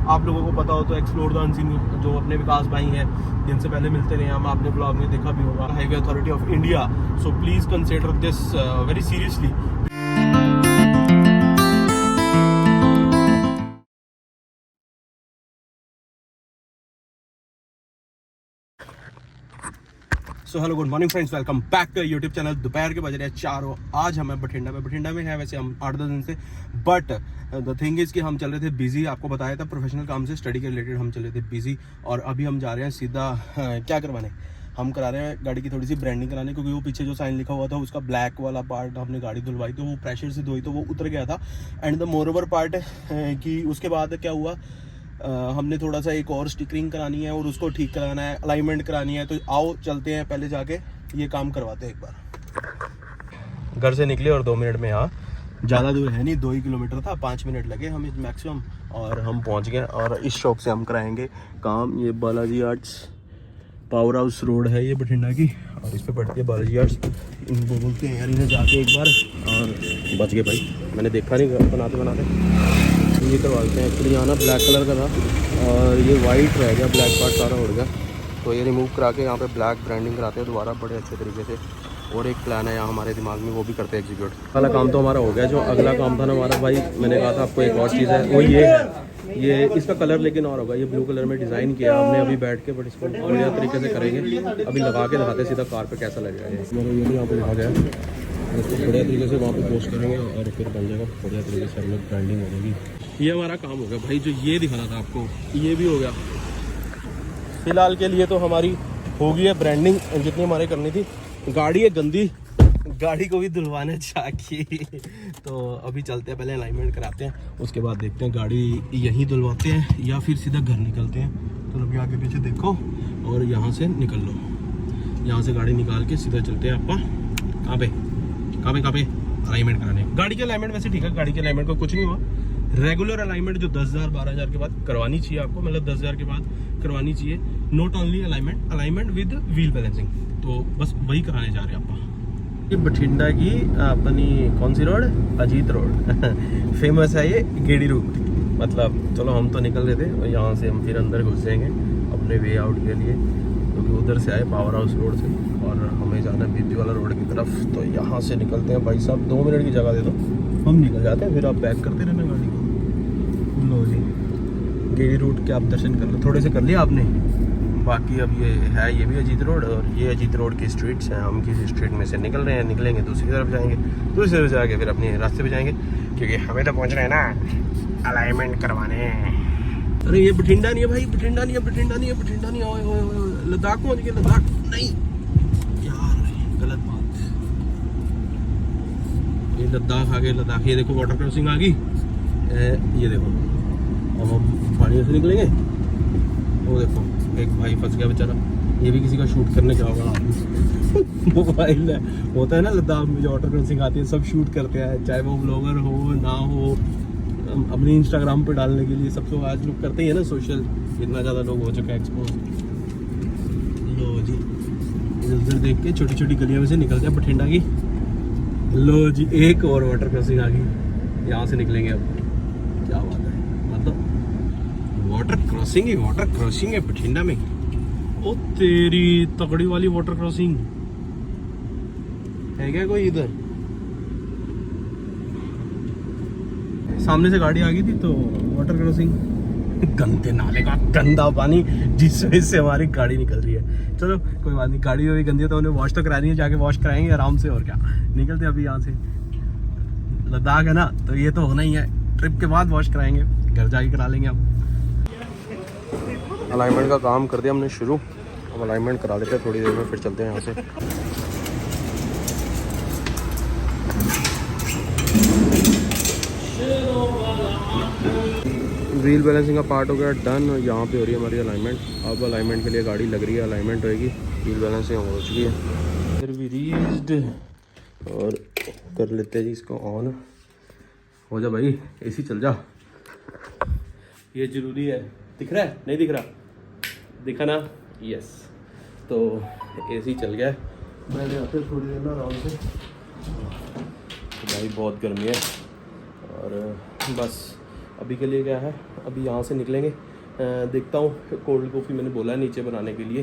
आप लोगों को पता हो तो एक्सप्लोर द अनसीन जो अपने विकास भाई हैं जिनसे पहले मिलते रहे हम, आपने ब्लॉग में देखा भी होगा, highway authority of India. So please consider this very seriously. So hello good morning friends, welcome back to YouTube channel. दोपहर के बज रहे हैं 4 और आज हम बठिंडा में है वैसे हम 8-10 दिन से, बट द थिंग इज़ कि हम चल रहे थे बिजी। आपको बताया था प्रोफेशनल काम से, स्टडी के रिलेटेड हम चले थे बिजी, और अभी हम जा रहे हैं सीधा क्या करवाने, हम करा रहे हैं गाड़ी की थोड़ी सी ब्रांडिंग कराने, क्योंकि वो पीछे जो साइन लिखा हुआ था उसका ब्लैक वाला पार्ट हमने गाड़ी धुलवाई तो वो प्रेशर से धोई तो वो उतर गया था। And the more over part कि उसके बाद क्या हुआ, हमने थोड़ा सा एक और स्टिकरिंग करानी है और उसको ठीक कराना है, अलाइनमेंट करानी है। तो आओ चलते हैं, पहले जाके ये काम करवाते हैं एक बार। घर से निकले और 2 मिनट में यहाँ, ज़्यादा दूर है नहीं, 2 ही किलोमीटर था, 5 मिनट लगे हमें मैक्सिमम, और हम पहुँच गए। और इस शॉप से हम कराएंगे काम। ये Balaji arts power house road है ये बठिंडा की, और इस पर पड़ती है बालाजी आर्ट्स। इनको बोलते हैं यार, इन्हें जाके एक बार, और बच गए भाई, मैंने देखा नहीं बनाते ये करवाते हैं। एक्चुअली यहाँ ना ब्लैक कलर का था और ये वाइट रह गया, ब्लैक पार्ट सारा उड़ गया, तो ये रिमूव करा के यहाँ पे ब्लैक ब्रांडिंग कराते हैं दोबारा बड़े अच्छे तरीके से। और एक प्लान है यहाँ हमारे दिमाग में, वो भी करते हैं एग्जीक्यूट। पहला काम तो हमारा हो गया। जो अगला काम था ना हमारा भाई, मैंने कहा था आपको एक और चीज़ है, वो ये है, ये इसका कलर लेकिन और होगा। ये ब्लू कलर में डिज़ाइन किया हमने अभी बैठ के, बट इसको बढ़िया तरीके से करेंगे। अभी लगा के दिखाते सीधा कार पे कैसा लगेगा। ये भी यहाँ पे लिखा गया है, इसको बढ़िया तरीके से वहाँ पे पोस्ट करेंगे और फिर बन जाएगा बढ़िया तरीके से, हम लोग ब्रांडिंग हो जाएगी। ये हमारा काम हो गया भाई। जो ये दिखाना था आपको, ये भी हो गया। फिलहाल के लिए तो हमारी हो गई है ब्रांडिंग जितनी हमारे करनी थी। गाड़ी है गंदी, गाड़ी को भी धुलवाने चाहिए तो अभी चलते हैं, पहले अलाइनमेंट कराते हैं, उसके बाद देखते हैं गाड़ी यहीं धुलवाते हैं या फिर सीधा घर निकलते हैं। तो अभी आगे पीछे देखो और यहाँ से निकल लो, यहाँ से गाड़ी निकाल के सीधा चलते हैं आपका कहाँ पे अलाइनमेंट कराने। गाड़ी के अलाइनमेंट वैसे ठीक है, गाड़ी के अलाइनमेंट को कुछ नहीं हुआ। रेगुलर अलाइनमेंट जो 10,000-12,000 के बाद करवानी चाहिए आपको, मतलब 10,000 के बाद करवानी चाहिए। Not only alignment with wheel balancing, तो बस वही कराने जा रहे हैं आप। ये बठिंडा की अपनी कौन सी रोड, अजीत रोड फेमस है ये गेड़ी रूट। मतलब चलो हम तो निकल रहे थे और यहाँ से हम फिर अंदर घुस जाएंगे अपने वे आउट के लिए, क्योंकि उधर से आए पावर हाउस रोड से और हमें जाना है बीपी वाला रोड की तरफ। तो यहाँ से निकलते हैं भाई साहब, 2 मिनट की जगह दे दो, हम निकल जाते हैं, फिर आप बैक करते रहना गाड़ी को। लो जी, गेड़ी रूट के आप दर्शन कर लो, थोड़े से कर लिया आपने। बाकी अब ये है, ये भी अजीत रोड, और ये अजीत रोड की स्ट्रीट्स हैं। हम किसी स्ट्रीट में से निकल रहे हैं, निकलेंगे दूसरी तरफ जाएंगे, दूसरी तरफ जाके फिर अपने रास्ते पे जाएंगे, क्योंकि हमें तो पहुँच रहे हैं ना अलाइनमेंट करवाने। अरे ये बठिंडा नहीं है भाई, बठिंडा नहीं है, ओए लद्दाख पहुँच गए। लद्दाख नहीं यार, गलत बात, ये लद्दाख आ गए। लद्दाख, ये देखो वाटर क्रॉसिंग आ गई, ये देखो। अब हम पानी से निकलेंगे, वो देखो एक भाई फंस गया बेचारा, ये भी किसी का शूट करने क्या होगा मोबाइल है, होता है ना लद्दाख में जो वाटर क्रॉसिंग आती है, सब शूट करते हैं, चाहे वो ब्लॉगर हो ना हो, अपने इंस्टाग्राम पे डालने के लिए सब तो आज लोग करते ही है ना सोशल। इतना ज़्यादा लोग हो चुका है एक्सपोज। लो जी, इधर देख के छोटी छोटी गलियों में से निकलते हैं बठिंडा की। लो जी, एक और वाटर क्रॉसिंग आ गई, यहाँ से निकलेंगे अब। क्या बात है, मतलब वाटर क्रॉसिंग है बठिंडा में। ओ तेरी तगड़ी वाली वाटर क्रॉसिंग है क्या कोई इधर? सामने से गाड़ी आ गई थी तो वाटर क्रॉसिंग, गंदे नाले का गंदा पानी जिस वजह से हमारी गाड़ी निकल रही है। चलो कोई बात नहीं, गाड़ी भी गंदी है तो उन्हें वॉश तो करानी है, जाके वॉश कराएंगे आराम से, और क्या। निकलते हैं अभी यहाँ से, लद्दाख है ना तो ये तो होना ही है, ट्रिप के बाद वॉश कराएंगे, घर जाके करा लेंगे। अब अलाइनमेंट का काम कर दिया हमने शुरू, अब अलाइनमेंट करा लेते हैं थोड़ी देर में, फिर चलते हैं यहाँ से। व्हील बैलेंसिंग का पार्ट हो गया डन, और यहाँ पे हो रही है हमारी अलाइनमेंट। अब अलाइनमेंट के लिए गाड़ी लग रही है, अलाइनमेंट होएगी, व्हील बैलेंसिंग हो चुकी है। फिर भी रीच्ड, और कर लेते हैं जी इसको ऑन। हो जा भाई, एसी चल जा, ये ज़रूरी है। दिख रहा है नहीं दिख रहा? दिखा ना, यस। तो एसी चल गया है, मैंने यहाँ पे थोड़ी देर ना आराम से, भाई बहुत गर्मी है, और बस अभी के लिए क्या है, अभी यहाँ से निकलेंगे, देखता हूँ। कोल्ड कॉफ़ी मैंने बोला है नीचे बनाने के लिए,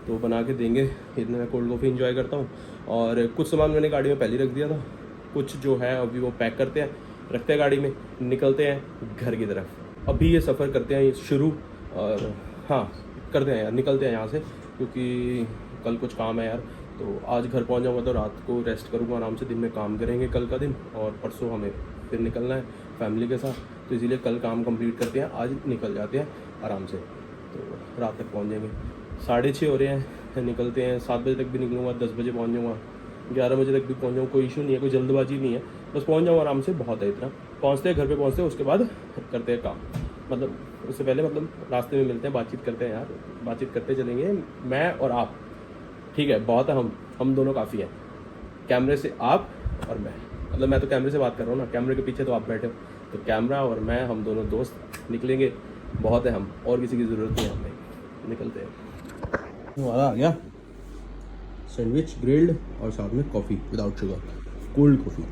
तो बना के देंगे। इतना मैं कोल्ड कॉफ़ी इंजॉय करता हूँ। और कुछ सामान मैंने गाड़ी में पहले ही रख दिया था, कुछ जो है अभी वो पैक करते हैं, रखते हैं गाड़ी में, निकलते हैं घर की तरफ। अभी ये सफ़र करते हैं शुरू, और हाँ करते हैं यार, निकलते हैं यहाँ से, क्योंकि कल कुछ काम है यार। तो आज घर पहुँच जाऊँगा तो रात को रेस्ट करूँगा आराम से, दिन में काम करेंगे कल का दिन, और परसों हमें फिर निकलना है फैमिली के साथ। तो इसीलिए कल काम कंप्लीट करते हैं, आज निकल जाते हैं आराम से, तो रात तक पहुँच जाएंगे। 6:30 हो रहे हैं, निकलते हैं। 7 बजे तक भी निकलूँगा, 10 बजे पहुँच जाऊँगा, 11 बजे तक भी पहुँच जाऊँ, कोई इशू नहीं है, कोई जल्दबाजी नहीं है, बस पहुँच जाऊँ आराम से, बहुत है इतना। पहुँचते हैं घर पे, पहुँचते हैं, उसके बाद करते हैं काम। मतलब उससे पहले मतलब रास्ते में मिलते हैं, बातचीत करते हैं यार, बातचीत करते चलेंगे, मैं और आप, ठीक है, बहुत है, हम दोनों काफ़ी है। कैमरे से आप और मैं, मतलब मैं तो कैमरे से बात कर रहा हूँ ना, कैमरे के पीछे तो आप बैठे हो, तो कैमरा और मैं, हम दोनों दोस्त निकलेंगे, बहुत है हम, और किसी की ज़रूरत नहीं है हमें। निकलते हैं। हमारा आ गया सैंडविच ग्रिल्ड और साथ में coffee without sugar, cold coffee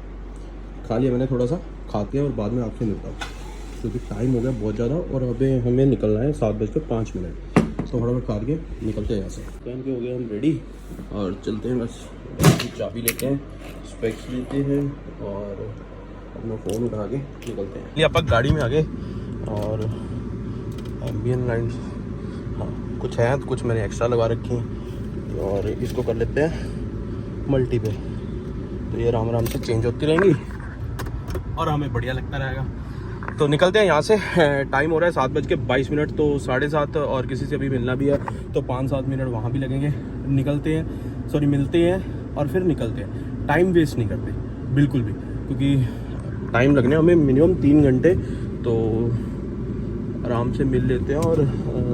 खा लिया मैंने, थोड़ा सा खाते हैं और बाद में आपसे मिलता हूँ, क्योंकि टाइम हो गया बहुत ज़्यादा और अभी हमें निकलना है 7:05। तो फटाफट खा के निकलते हैं यहाँ से। पहन के हो गए हम रेडी और चलते हैं, बस चाबी लेते हैं, स्पेक्स लेते हैं और अपना फ़ोन उठा के निकलते हैं। ये आप गाड़ी में आ गए और एम्बियन लाइट्स, हाँ कुछ है, कुछ मैंने एक्स्ट्रा लगा रखी हैं, और इसको कर लेते हैं मल्टी पे, तो ये आराम से चेंज होती रहेंगी और हमें बढ़िया लगता रहेगा। तो निकलते हैं यहाँ से। टाइम हो रहा है 7:22, तो 7:30, और किसी से अभी मिलना भी है तो 5-7 मिनट वहाँ भी लगेंगे। निकलते हैं, सॉरी मिलते हैं और फिर निकलते हैं। टाइम वेस्ट नहीं करते बिल्कुल भी, क्योंकि टाइम लगने हमें मिनिमम 3 घंटे, तो आराम से मिल लेते हैं और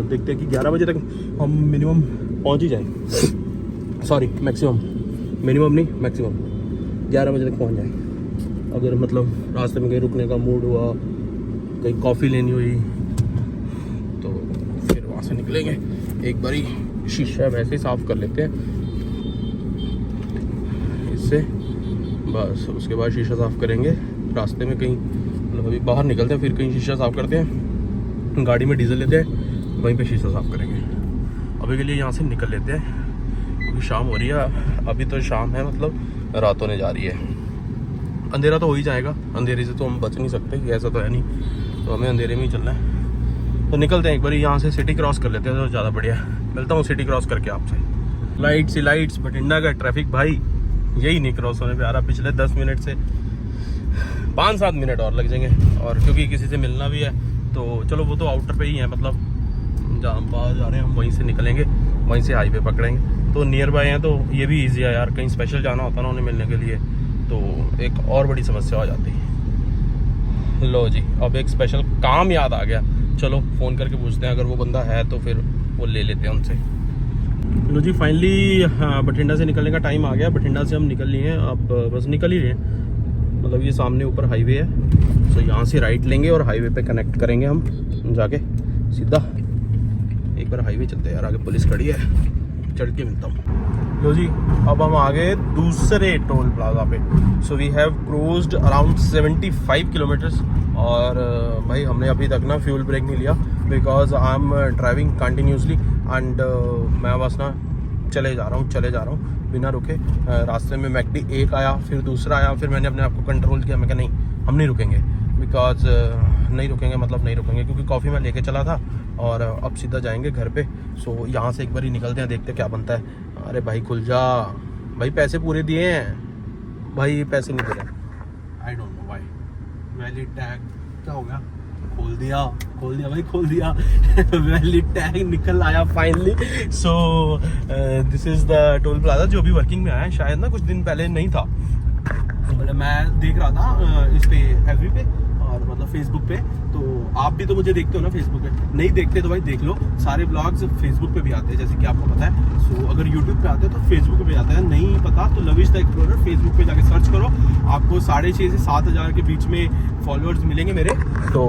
देखते हैं कि 11 बजे तक हम मिनिमम पहुँच ही जाएँ। सॉरी मैक्सिमम, मिनिमम नहीं मैक्सिमम 11 बजे तक पहुँच जाएँ। अगर मतलब रास्ते में कहीं रुकने का मूड हुआ, कहीं कॉफ़ी लेनी हुई, तो फिर वहाँ से निकलेंगे। एक बारी शीशा वैसे ही साफ़ कर लेते हैं इससे, बस उसके बाद शीशा साफ़ करेंगे रास्ते में कहीं, मतलब अभी बाहर निकलते हैं फिर कहीं शीशा साफ़ करते हैं, गाड़ी में डीजल लेते हैं, वहीं पे शीशा साफ़ करेंगे। अभी के लिए यहाँ से निकल लेते हैं, क्योंकि शाम हो रही है। अभी तो शाम है, मतलब रात होने जा रही है। अंधेरा तो हो ही जाएगा, अंधेरे से तो हम बच नहीं सकते, ऐसा तो है नहीं, तो हमें अंधेरे में ही चलना है। तो निकलते हैं, एक बार यहाँ से सिटी क्रॉस कर लेते हैं तो ज़्यादा बढ़िया। मिलता हूँ सिटी क्रॉस करके आपसे। लाइट्स ही लाइट्स, बठिंडा का ट्रैफिक भाई यही नहीं क्रॉस होने पे आ रहा। पिछले 10 मिनट से 5-7 मिनट और लग जाएंगे, और क्योंकि किसी से मिलना भी है, तो चलो वो तो आउटर पे ही है, मतलब जहाँ हम बाहर जा रहे हैं हम वहीं से निकलेंगे, वहीं से हाईवे पकड़ेंगे, तो नियर बाय हैं, तो ये भी ईजी है यार। कहीं स्पेशल जाना होता ना उन्हें मिलने के लिए, तो एक और बड़ी समस्या हो जाती है। लो जी, अब एक स्पेशल काम याद आ गया, चलो फ़ोन करके पूछते हैं, अगर वो बंदा है तो फिर वो ले लेते हैं उनसे। लो जी, फाइनली बठिंडा से निकलने का टाइम आ गया। बठिंडा से हम निकल लिए हैं, अब बस निकल ही रहे हैं। मतलब ये सामने ऊपर हाईवे है, तो यहाँ से राइट लेंगे और हाईवे पे कनेक्ट करेंगे हम जाके सीधा। एक बार हाईवे चलते हैं यार, आगे पुलिस खड़ी है, चढ़ के मिलता हूँ। लो जी, अब हम आ गए दूसरे टोल प्लाजा पे। So we have crossed around 75 kilometres, और भाई हमने अभी तक ना फ्यूल ब्रेक नहीं लिया, because I am driving continuously and मैं बस ना चले जा रहा हूँ बिना रुके। रास्ते में मैकडी एक आया, फिर दूसरा आया, फिर मैंने अपने आप को कंट्रोल किया, मैं कहा नहीं हम नहीं रुकेंगे, बिकॉज नहीं रुकेंगे क्योंकि कॉफ़ी मैं लेके चला था, और अब सीधा जाएंगे घर पे। सो यहाँ से एक बार ही निकलते हैं, देखते क्या बनता है। अरे भाई खुल जा भाई, पैसे पूरे दिए हैं भाई, पैसे नहीं दे रहे। आई डोंट नो भाई, वैलिड टैग क्या हो गया, खोल दिया भाई, खोल दिया वैलिड टैग निकल आया finally. So this is the toll plaza, जो भी वर्किंग में आया है, शायद ना कुछ दिन पहले नहीं था। मैं देख रहा था इस पे एफबी पे और मतलब फेसबुक पे, तो आप भी तो मुझे देखते हो ना फेसबुक पे, नहीं देखते तो भाई देख लो, सारे ब्लॉग्स फेसबुक पे भी आते हैं जैसे कि आपको पता है। सो अगर यूट्यूब पे आते हैं तो फेसबुक पे भी आता है, नहीं पता तो लविश द एक्सप्लोरर फेसबुक पे जाके सर्च करो, आपको 6,500 से 7,000 के बीच में फॉलोअर्स मिलेंगे मेरे। तो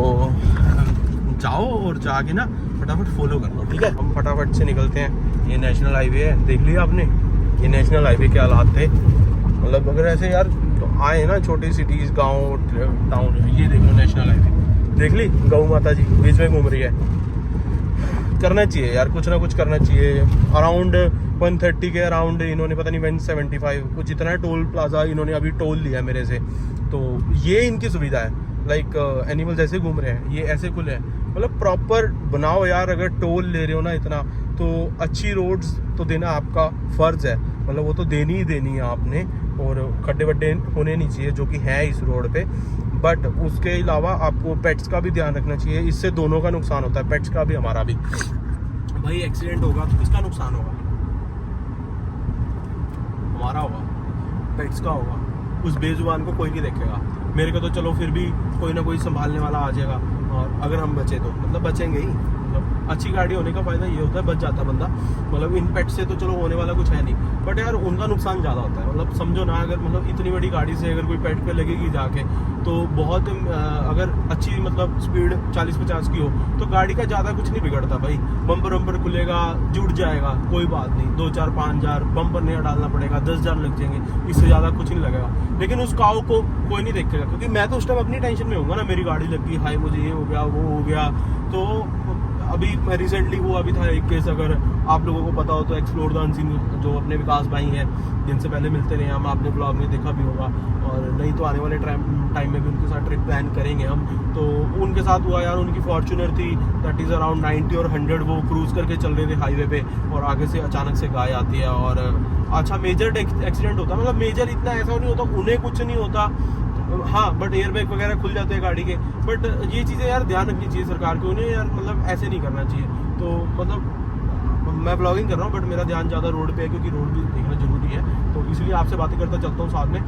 जाओ और जाके ना फटाफट फॉलो कर लो, ठीक है। हम फटाफट से निकलते हैं। ये नेशनल हाईवे है, देख लिया आपने, ये नेशनल हाईवे के हालात थे। मतलब अगर ऐसे यार तो आए ना छोटी सिटीज़, गांव, टाउन, ये देख लो नेशनल हाईवे, देख ली गौ माता जी बीच में घूम रही है। करना चाहिए यार, कुछ ना कुछ करना चाहिए। अराउंड 130 के अराउंड इन्होंने पता नहीं 175 कुछ इतना टोल प्लाजा इन्होंने अभी टोल लिया मेरे से। तो ये इनकी सुविधा है, लाइक एनिमल्स ऐसे घूम रहे हैं, ये ऐसे खुले हैं। मतलब प्रॉपर बनाओ यार, अगर टोल ले रहे हो ना इतना, तो अच्छी रोड्स तो देना आपका फ़र्ज़ है। मतलब वो तो देनी ही देनी है आपने, और खड्डे वड्डे होने नहीं चाहिए जो कि हैं इस रोड पे। बट उसके अलावा आपको पेट्स का भी ध्यान रखना चाहिए, इससे दोनों का नुकसान होता है, पेट्स का भी हमारा भी। भाई एक्सीडेंट होगा तो किसका नुकसान होगा? हमारा होगा, पेट्स का होगा। उस बेजुबान को कोई नहीं देखेगा। मेरे को तो चलो फिर भी कोई ना कोई संभालने वाला आ जाएगा, और अगर हम बचे तो मतलब बचेंगे ही। मतलब अच्छी गाड़ी होने का फ़ायदा ये होता है बच जाता है बंदा। मतलब इन पेट से तो चलो होने वाला कुछ है नहीं, बट यार उनका नुकसान ज़्यादा होता है। मतलब समझो ना, अगर मतलब इतनी बड़ी गाड़ी से अगर कोई पेट पे लगेगी जाके, तो बहुत अगर अच्छी मतलब स्पीड 40-50 की हो तो गाड़ी का ज़्यादा कुछ नहीं बिगड़ता भाई। बम्पर वम्पर खुलेगा, जुड़ जाएगा, कोई बात नहीं, 2-4-5 हज़ार बम्पर नया डालना पड़ेगा, 10,000 लग जाएंगे, इससे ज़्यादा कुछ नहीं लगेगा। लेकिन उस काऊ को कोई नहीं देखेगा, क्योंकि मैं तो उस टाइम अपनी टेंशन में होऊंगा ना, मेरी गाड़ी लग गई, हाय मुझे ये हो गया वो हो गया। तो अभी रिसेंटली हुआ भी था एक केस, अगर आप लोगों को पता हो तो, एक्सप्लोर द अनसीन, जो अपने विकास भाई हैं जिनसे पहले मिलते रहे हम, आपने ब्लॉग में देखा भी होगा, और नहीं तो आने वाले टाइम में भी उनके साथ ट्रिप प्लान करेंगे हम। तो उनके साथ हुआ यार, उनकी फॉर्च्यूनर थी, दैट इज़ अराउंड 90 और 100, वो क्रूज़ करके चल रहे थे हाईवे पे, और आगे से अचानक से गाय आती है, और अच्छा मेजर एक्सीडेंट होता है। मतलब मेजर इतना ऐसा नहीं होता, उन्हें कुछ नहीं होता, हाँ, बट एयर बैग वगैरह खुल जाते हैं गाड़ी के। बट ये चीज़ें यार ध्यान रखनी चाहिए सरकार को, उन्हें यार मतलब ऐसे नहीं करना चाहिए। तो मतलब मैं ब्लॉगिंग कर रहा हूँ, बट मेरा ध्यान ज़्यादा रोड पे है, क्योंकि रोड भी देखना जरूरी है। तो इसलिए आपसे बातें करता चलता हूँ साथ में।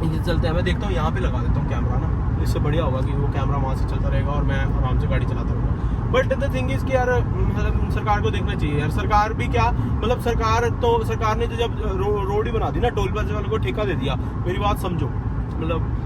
ये चलते हैं, मैं देखता हूँ यहाँ पे लगा देता हूँ कैमरा ना, इससे बढ़िया होगा कि वो कैमरा वहाँ से चलता रहेगा और मैं आराम से गाड़ी चलाता रहूँगा। बट द थिंग इज़ कि यार मतलब सरकार को देखना चाहिए यार। सरकार भी क्या, मतलब सरकार ने तो जब रोड ही बना दी ना, टोल प्लाजा वाले को ठेका दे दिया। मेरी बात समझो, मतलब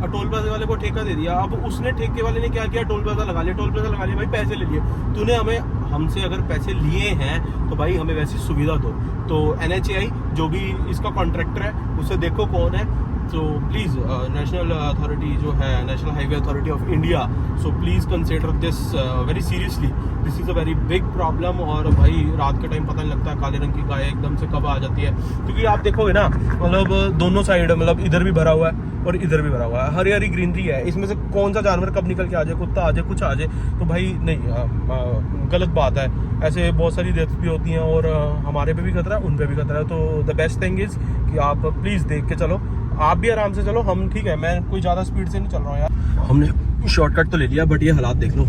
टोल प्लाजा वाले को ठेका दे दिया। अब उसने, ठेके वाले ने क्या किया, टोल प्लाजा लगा लिया, टोल प्लाजा लगा लिया, भाई पैसे ले लिए तूने। हमसे अगर पैसे लिए हैं तो भाई हमें वैसी सुविधा दो। तो NHAI जो भी इसका कॉन्ट्रैक्टर है, उससे देखो कौन है। तो प्लीज़ नेशनल अथॉरिटी जो है, national highway authority of India, so please consider this very seriously. This is a very big problem. और भाई रात के टाइम पता नहीं लगता काले रंग की गाय एकदम से कब आ जाती है, क्योंकि आप देखोगे ना, मतलब दोनों साइड, मतलब इधर भी भरा हुआ है और इधर भी भरा हुआ है, हरी हरी ग्रीनरी है। इसमें से कौन सा जानवर कब निकल के आ जाए, कुत्ता आ जाए, कुछ आ जाए, तो भाई नहीं, गलत बात है। ऐसे बहुत सारी डेथ्स भी होती हैं, और हमारे पे भी खतरा है, उन पे भी खतरा है। तो द बेस्ट थिंग इज़ कि आप प्लीज़ देख के चलो, आप भी आराम से चलो। हम ठीक है, मैं कोई ज़्यादा स्पीड से नहीं चल रहा हूँ यार। हमने शॉर्टकट तो ले लिया, बट ये हालात देख लो,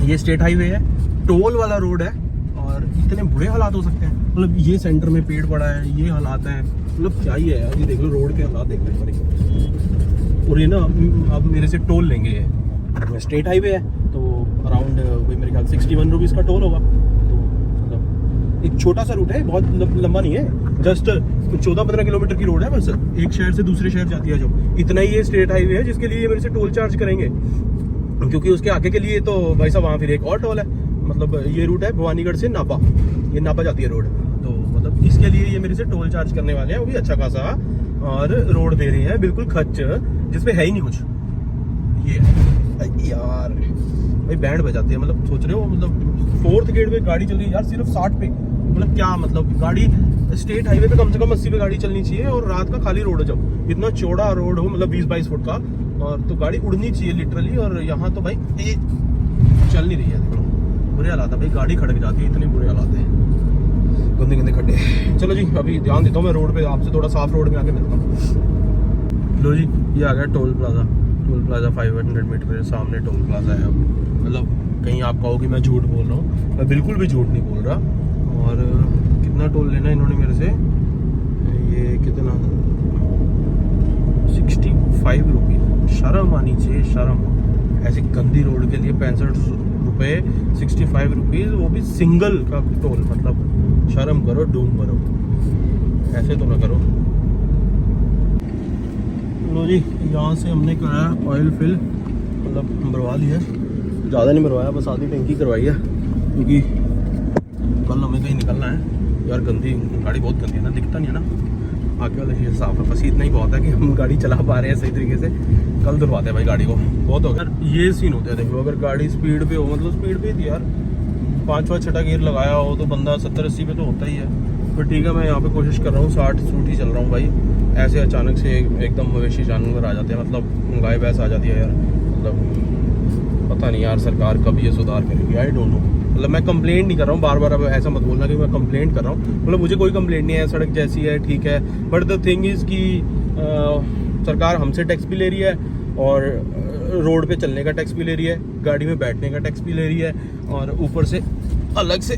ये स्टेट हाईवे है, टोल वाला रोड है, और इतने बुरे हालात हो सकते हैं। मतलब ये सेंटर में पेड़ पड़ा है, ये हालात हैं, मतलब क्या ही है यार। ये देख लो, रोड के हालात देख लो एक बार। और ये ना अब मेरे से टोल लेंगे, ये स्टेट हाईवे है, तो अराउंड वही मेरे ख्याल 61 रुपीज़ का टोल होगा। तो मतलब एक छोटा सा रूट है, बहुत लंबा नहीं है, जस्ट 14-15 किलोमीटर की रोड है बस, एक शहर से दूसरे शहर जाती है जो, इतना ही ये स्टेट हाईवे है, जिसके लिए ये मेरे से टोल चार्ज करेंगे। क्योंकि उसके आगे के लिए तो भाई साहब वहाँ फिर एक और टोल है। मतलब ये रूट है भवानीगढ़ से नापा, ये नापा जाती है रोड, तो मतलब इसके लिए ये मेरे से टोल चार्ज करने वाले हैं, वो भी अच्छा खासा, और रोड दे रही है बिल्कुल खच, जिसपे है ही नहीं कुछ। ये यार भाई बैंड बजाते हैं, मतलब सोच रहे हो, मतलब 4th गेट पे गाड़ी चल रही है यार सिर्फ 60 पे। मतलब क्या मतलब, गाड़ी स्टेट हाईवे पे कम से कम 80 पे गाड़ी चलनी चाहिए, और रात का खाली रोड है, जब इतना चौड़ा रोड हो, मतलब 20-22 फुट का, और तो गाड़ी उड़नी चाहिए लिटरली। और यहाँ तो भाई ये चल नहीं रही है, देखो बुरे हालात है भाई, गाड़ी खड़क जाती है, इतने बुरे हालात है, गंदे गंदे खड्डे। चलो जी, अभी ध्यान देता हूँ मैं रोड पे, आपसे थोड़ा साफ रोड में आके मिलता हूँ। लो जी, ये आ गया toll plaza. Toll plaza 500 metre के सामने टोल प्लाजा है। अब मतलब कहीं आप कहो कि मैं झूठ बोल रहा हूँ, मैं बिल्कुल भी झूठ नहीं बोल रहा। और कितना टोल लेना इन्होंने मेरे से, ये कितना, 65 रुपीज़। शर्म आनी चाहिए, शर्म। ऐसी गंदी रोड के लिए 65 रुपये, 65 रुपीज़, वो भी सिंगल का टोल। मतलब शर्म करो, डूम करो, ऐसे तो ना करो। लो जी, यहाँ से हमने कराया ऑयल फिल, मतलब भरवा लिया, ज़्यादा नहीं भरवाया, बस आधी टंकी करवाई है, क्योंकि कल हमें कहीं निकलना है यार। गंदी गाड़ी बहुत गंदी है ना, दिखता नहीं है ना, आगे वाला शीशा साफ है, बस इतना ही बहुत है कि हम गाड़ी चला पा रहे हैं सही तरीके से। कल धुलवाते हैं भाई गाड़ी को, बहुत हो गया ये सीन होता है। देखो अगर गाड़ी स्पीड पे हो, मतलब स्पीड पे थी यार, 5वां 6ठा गियर लगाया हो तो बंदा 70-80 पे तो होता ही है। पर ठीक है, मैं यहाँ पे कोशिश कर रहा हूँ 60-60 ही चल रहा हूँ भाई। ऐसे अचानक से एकदम मवेशी जानवर आ जाते हैं, मतलब गाय भैंस आ जाती है यार। मतलब पता नहीं यार सरकार कब ये सुधार करेगी, आई डोंट नो। मतलब मैं कंप्लेंट नहीं कर रहा हूँ, बार बार अब ऐसा मत बोलना कि मैं कंप्लेंट कर रहा हूँ। मतलब मुझे कोई कंप्लेंट नहीं है, सड़क जैसी है ठीक है, बट द थिंग इज़ कि सरकार हमसे टैक्स भी ले रही है और रोड पे चलने का टैक्स भी ले रही है, गाड़ी में बैठने का टैक्स भी ले रही है, और ऊपर से अलग से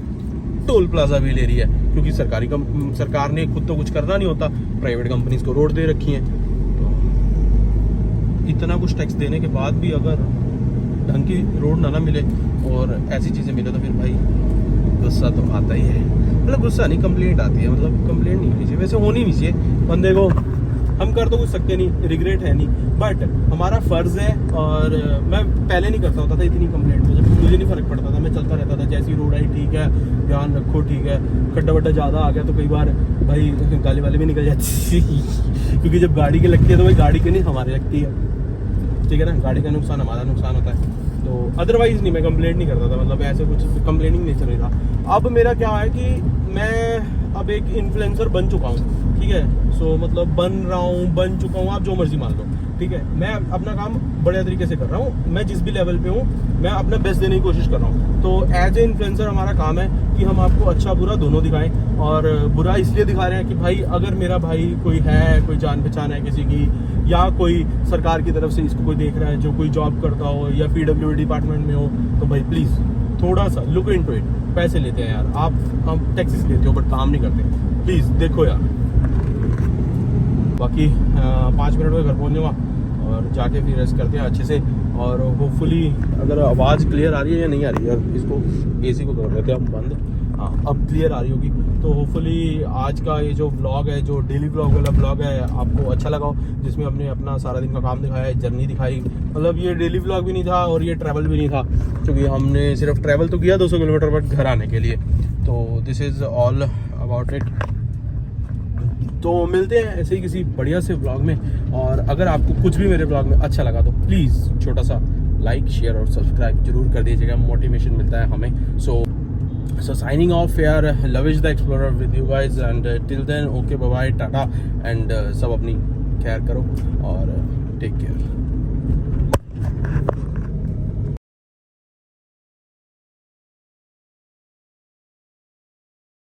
टोल प्लाजा भी ले रही है। क्योंकि सरकार ने खुद तो कुछ करना नहीं होता, प्राइवेट कंपनीज को रोड दे रखी हैं। तो इतना कुछ टैक्स देने के बाद भी अगर ढंग की रोड ना मिले और ऐसी चीज़ें मिले तो फिर भाई गुस्सा तो आता ही है। मतलब गुस्सा नहीं, कंप्लेंट आती है। मतलब कंप्लेंट नहीं होनी चाहिए, वैसे होनी नहीं चाहिए बंदे को, हम कर तो कुछ सकते नहीं, रिग्रेट है नहीं, बट हमारा फ़र्ज़ है। और मैं पहले नहीं करता होता था इतनी कंप्लेंट, मुझे नहीं फ़र्क पड़ता था, मैं चलता रहता था। जैसी रोड आई ठीक है, ध्यान रखो ठीक है, खड्डा वड्डा ज़्यादा आ गया तो कई बार भाई गाली वाली भी निकल जाती क्योंकि जब गाड़ी की लगती है तो भाई गाड़ी की नहीं हमारी लगती है, ठीक है ना। गाड़ी का नुकसान हमारा नुकसान होता है। तो अदरवाइज़ नहीं, मैं कंप्लेंट नहीं करता था, मतलब ऐसे कुछ कंप्लेनिंग नहीं चल रही था। अब मेरा क्या है कि मैं अब एक इन्फ्लुएंसर बन चुका हूँ, ठीक है। सो मतलब बन चुका हूँ, आप जो मर्जी मान लो, ठीक है। मैं अपना काम बढ़िया तरीके से कर रहा हूँ, मैं जिस भी लेवल पे हूँ मैं अपना बेस्ट देने की कोशिश कर रहा हूँ। तो एज ए इन्फ्लुएंसर हमारा काम है कि हम आपको अच्छा बुरा दोनों दिखाएं। और बुरा इसलिए दिखा रहे हैं कि भाई अगर मेरा भाई कोई है, कोई जान पहचान है किसी की, या कोई सरकार की तरफ से इसको कोई देख रहा है जो कोई जॉब करता हो या PWD डिपार्टमेंट में हो, तो भाई प्लीज़ थोड़ा सा लुक इनटू इट। पैसे लेते हैं यार आप, हम टैक्सेस लेते हो बट काम नहीं करते, प्लीज़ देखो यार। बाकी 5 मिनट में घर पहुंच जाऊँगा और जाके फिर रेस्ट करते हैं अच्छे से। और होपफुली अगर आवाज़ क्लियर आ रही है या नहीं आ रही है, इसको AC को कर देते हैं हम बंद। हाँ अब क्लियर आ रही होगी। तो होपफुली आज का ये जो व्लॉग है, जो डेली व्लॉग वाला व्लॉग है, आपको अच्छा लगा हो, जिसमें हमने अपना सारा दिन का काम दिखाया है, जर्नी दिखाई। मतलब ये डेली व्लॉग भी नहीं था और ये ट्रैवल भी नहीं था, क्योंकि हमने सिर्फ ट्रैवल तो किया 200 किलोमीटर बट घर आने के लिए। तो this is all about it. तो मिलते हैं ऐसे ही किसी बढ़िया से व्लॉग में। और अगर आपको कुछ भी मेरे व्लॉग में अच्छा लगा तो प्लीज़ छोटा सा लाइक, शेयर और सब्सक्राइब जरूर कर दीजिएगा, मोटिवेशन मिलता है हमें। So signing off यार, Lavish the Explorer with you guys and till then okay bye bye Tata and सब अपनी खैर करो और टेक केयर।